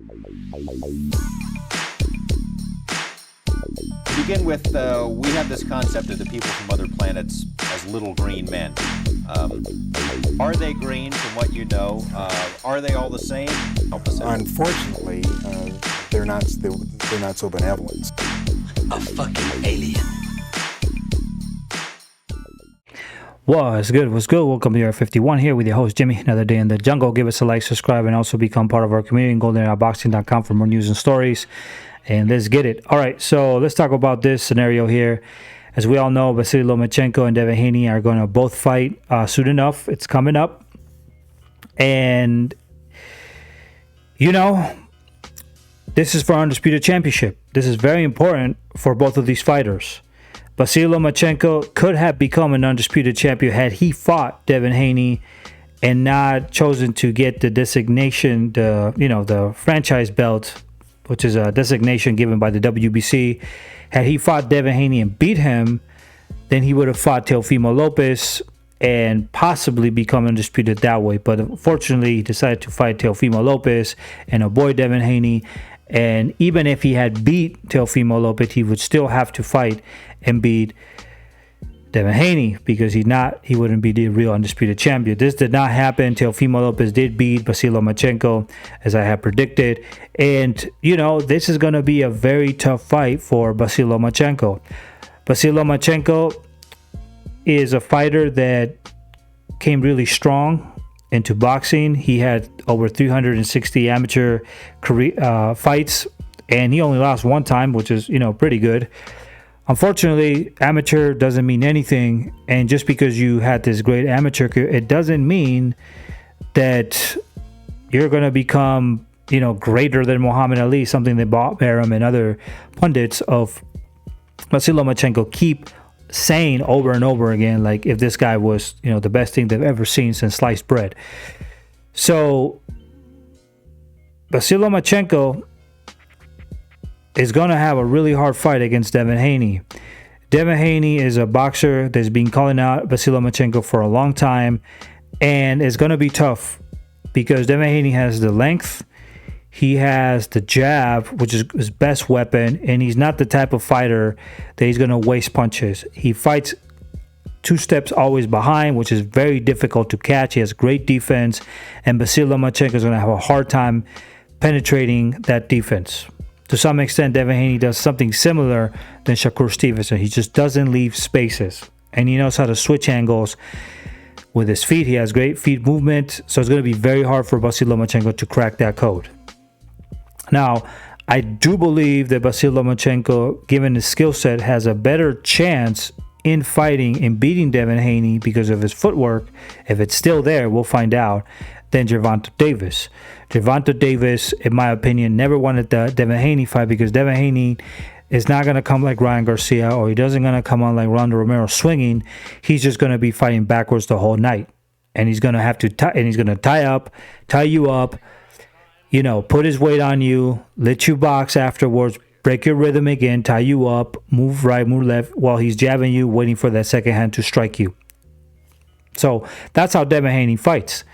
To begin with, we have this concept of the people from other planets as little green men. Are they green from what you know? Are they all the same? Unfortunately, they're not so benevolent. A fucking alien. What's good? What's good? Welcome to R51 here with your host Jimmy. Another day in the jungle. Give us a like, subscribe, and also become part of our community. GoldenAirBoxing.com for more news and stories. And let's get it. All right, so let's talk about this scenario here. As we all know, Vasiliy Lomachenko and Devin Haney are going to both fight soon enough. It's coming up. And, you know, this is for Undisputed Championship. This is very important for both of these fighters. Vasiliy Lomachenko could have become an Undisputed Champion had he fought Devin Haney and not chosen to get the designation, the franchise belt, which is a designation given by the WBC. Had he fought Devin Haney and beat him, then he would have fought Teofimo Lopez and possibly become undisputed that way. But unfortunately, he decided to fight Teofimo Lopez and avoid Devin Haney. And even if he had beat Teofimo Lopez, he would still have to fight and beat Devin Haney because he wouldn't be the real undisputed champion. This did not happen. Teofimo Lopez did beat Vasiliy Lomachenko, as I had predicted. And, this is going to be a very tough fight for Vasiliy Lomachenko. Vasiliy Lomachenko is a fighter that came really strong into boxing. He had over 360 amateur career fights, and he only lost one time, which is, pretty good. Unfortunately, amateur doesn't mean anything, and just because you had this great amateur career, it doesn't mean that you're going to become, greater than Muhammad Ali, something that Bob Arum and other pundits of Vasiliy Lomachenko keep saying over and over again, like if this guy was, the best thing they've ever seen since sliced bread. So, Vasiliy Lomachenko is going to have a really hard fight against Devin Haney. Devin Haney is a boxer that's been calling out Vasiliy Lomachenko for a long time, and it's going to be tough because Devin Haney has the length, he has the jab, which is his best weapon, and he's not the type of fighter that he's going to waste punches. He fights two steps always behind, which is very difficult to catch. He has great defense, and Vasiliy Lomachenko is going to have a hard time penetrating that defense. To some extent, Devin Haney does something similar than Shakur Stevenson. He just doesn't leave spaces, and he knows how to switch angles with his feet. He has great feet movement, so it's going to be very hard for Vasiliy Lomachenko to crack that code. Now, I do believe that Vasiliy Lomachenko, given his skill set, has a better chance in fighting and beating Devin Haney because of his footwork. If it's still there, we'll find out, than Gervonta Davis. Gervonta Davis, in my opinion, never wanted the Devin Haney fight because Devin Haney is not going to come like Ryan Garcia, or he doesn't going to come on like Ronda Romero swinging. He's just going to be fighting backwards the whole night, and he's going to have to tie you up, put his weight on you, let you box afterwards, break your rhythm again, tie you up, move right, move left, while he's jabbing you, waiting for that second hand to strike you. So that's how Devin Haney fights,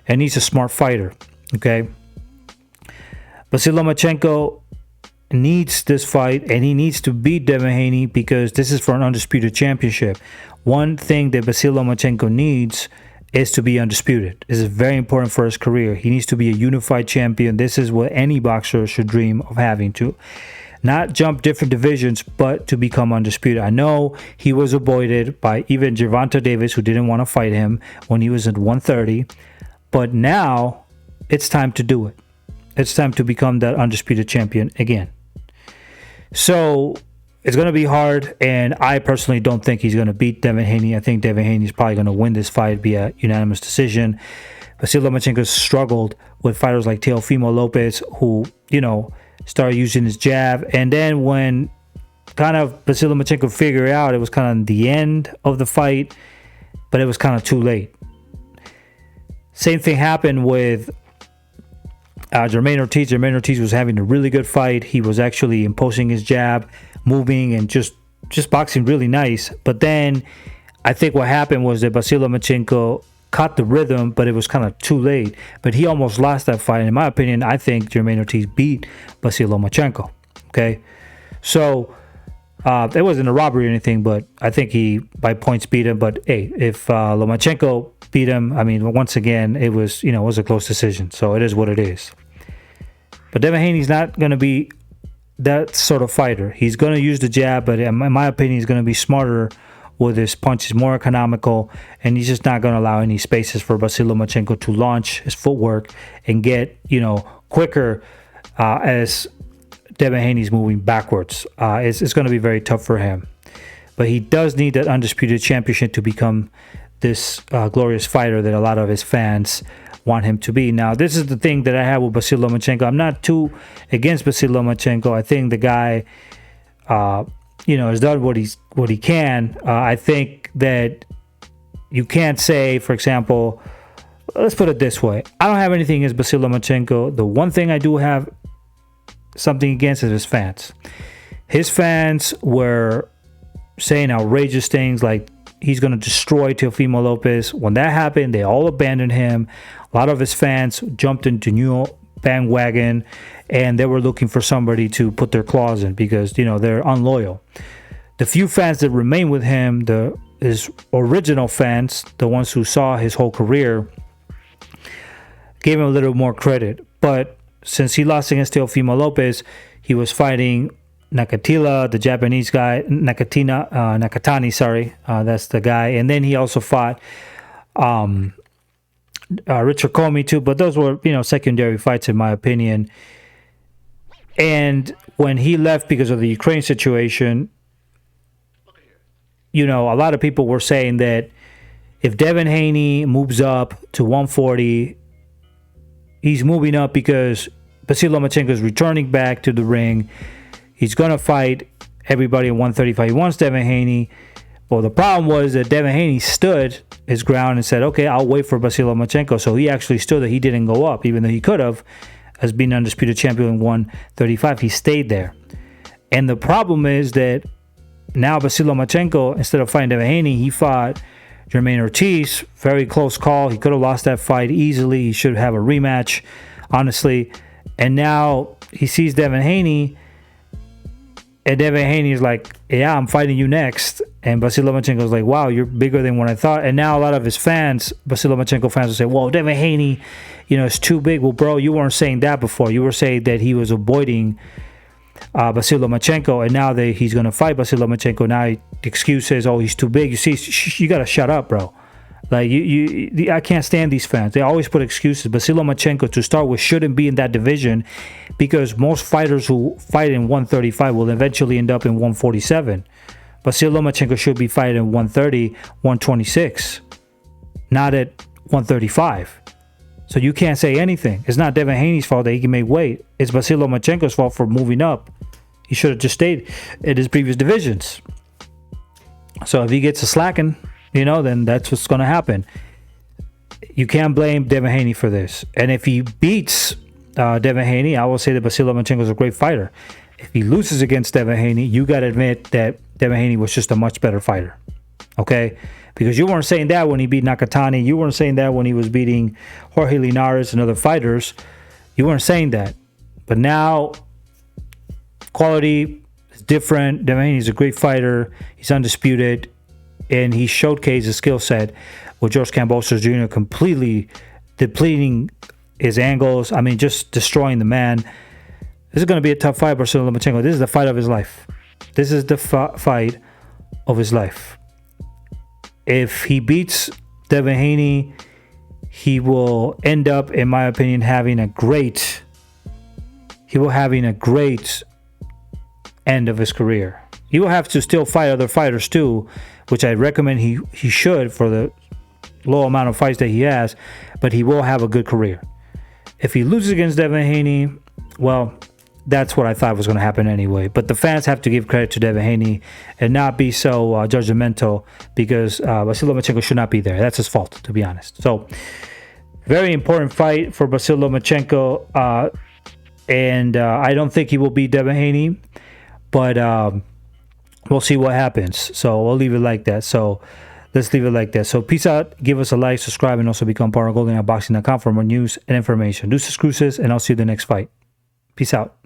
and he's a smart fighter. Okay, Vasiliy Lomachenko needs this fight, and he needs to beat Devin Haney because this is for an undisputed championship. One thing that Vasiliy Lomachenko needs is to be undisputed. This is very important for his career. He needs to be a unified champion. This is what any boxer should dream of having, to not jump different divisions, but to become undisputed. I know he was avoided by even Gervonta Davis, who didn't want to fight him when he was at 130, but now it's time to do it. It's time to become that undisputed champion again. So it's going to be hard, and I personally don't think he's going to beat Devin Haney. I think Devin Haney is probably going to win this fight via unanimous decision. Vasiliy Lomachenko struggled with fighters like Teofimo Lopez, who, started using his jab. And then when kind of Vasiliy Lomachenko figured out, it was kind of the end of the fight, but it was kind of too late. Same thing happened with Jermaine Ortiz. Jermaine Ortiz was having a really good fight. He was actually imposing his jab, moving, and just boxing really nice. But then I think what happened was that Vasiliy Lomachenko caught the rhythm, but it was kind of too late. But he almost lost that fight. In my opinion, I think Jermaine Ortiz beat Vasiliy Lomachenko. Okay, so it wasn't a robbery or anything, but I think he by points beat him. But hey, if Lomachenko beat him, I mean, once again, it was it was a close decision. So it is what it is. But Devin Haney's not going to be that sort of fighter. He's going to use the jab, but in my opinion, he's going to be smarter with his punches, more economical, and he's just not going to allow any spaces for Vasiliy Lomachenko to launch his footwork and get, quicker as Devin Haney's moving backwards. It's going to be very tough for him. But he does need that undisputed championship to become this glorious fighter that a lot of his fans want him to be. Now, this is the thing that I have with Vasiliy Lomachenko. I'm not too against Vasiliy Lomachenko. I think the guy has done what he can. I think that you can't say, for example, let's put it this way. I don't have anything against Vasiliy Lomachenko. The one thing I do have something against is his fans. His fans were saying outrageous things like he's going to destroy Teofimo Lopez. When that happened, they all abandoned him. A lot of his fans jumped into new bandwagon, and they were looking for somebody to put their claws in because, they're unloyal. The few fans that remain with him, his original fans, the ones who saw his whole career, gave him a little more credit. But since he lost against Teofimo Lopez, he was fighting Nakatila, the Japanese guy, Nakatani, sorry. That's the guy. And then he also fought Richard Comey too, but those were, secondary fights in my opinion. And when he left because of the Ukraine situation, a lot of people were saying that if Devin Haney moves up to 140, he's moving up because Vasiliy Lomachenko is returning back to the ring. He's going to fight everybody at 135. He wants Devin Haney. Well, the problem was that Devin Haney stood his ground and said, okay, I'll wait for Vasiliy Lomachenko. So he actually stood there. He didn't go up, even though he could have, as being undisputed champion in 135. He stayed there. And the problem is that now Vasiliy Lomachenko, instead of fighting Devin Haney, he fought Jermaine Ortiz. Very close call. He could have lost that fight easily. He should have a rematch, honestly. And now he sees Devin Haney, and Devin Haney is like, yeah, I'm fighting you next. And Vasiliy Lomachenko is like, wow, you're bigger than what I thought. And now a lot of his fans, Vasiliy Lomachenko fans, will say, well, Devin Haney, is too big. Well, bro, you weren't saying that before. You were saying that he was avoiding Vasiliy Lomachenko, and now that he's going to fight Vasiliy Lomachenko, now the excuse is, oh, he's too big. You see, you got to shut up, bro. Like, I can't stand these fans. They always put excuses. Vasiliy Lomachenko, to start with, shouldn't be in that division because most fighters who fight in 135 will eventually end up in 147. Vasiliy Lomachenko should be fighting in 130, 126, not at 135. So you can't say anything. It's not Devin Haney's fault that he can make weight. It's Vasiliy Lomachenko's fault for moving up. He should have just stayed in his previous divisions. So if he gets a slacking, then that's what's going to happen. You can't blame Devin Haney for this. And if he beats Devin Haney, I will say that Vasiliy Lomachenko is a great fighter. If he loses against Devin Haney, you got to admit that Devin Haney was just a much better fighter. Okay? Because you weren't saying that when he beat Nakatani. You weren't saying that when he was beating Jorge Linares and other fighters. You weren't saying that. But now, quality is different. Devin Haney is a great fighter. He's undisputed. And he showcased his skill set with George Kambosos Jr. completely depleting his angles. I mean, just destroying the man. This is going to be a tough fight for Vasiliy Lomachenko. This is the fight of his life. This is the fight of his life. If he beats Devin Haney, he will end up, in my opinion, having a great end of his career. He will have to still fight other fighters too, which I recommend he should for the low amount of fights that he has, but he will have a good career. If he loses against Devin Haney, well, that's what I thought was going to happen anyway. But the fans have to give credit to Devin Haney and not be so judgmental because Vasiliy Lomachenko should not be there. That's his fault, to be honest. So, very important fight for Vasiliy Lomachenko. And I don't think he will beat Devin Haney, but we'll see what happens. So, we'll leave it like that. So, let's leave it like that. So peace out. Give us a like, subscribe, and also become part of GoldenEyeBoxing.com for more news and information. Deuces, cruises, and I'll see you in the next fight. Peace out.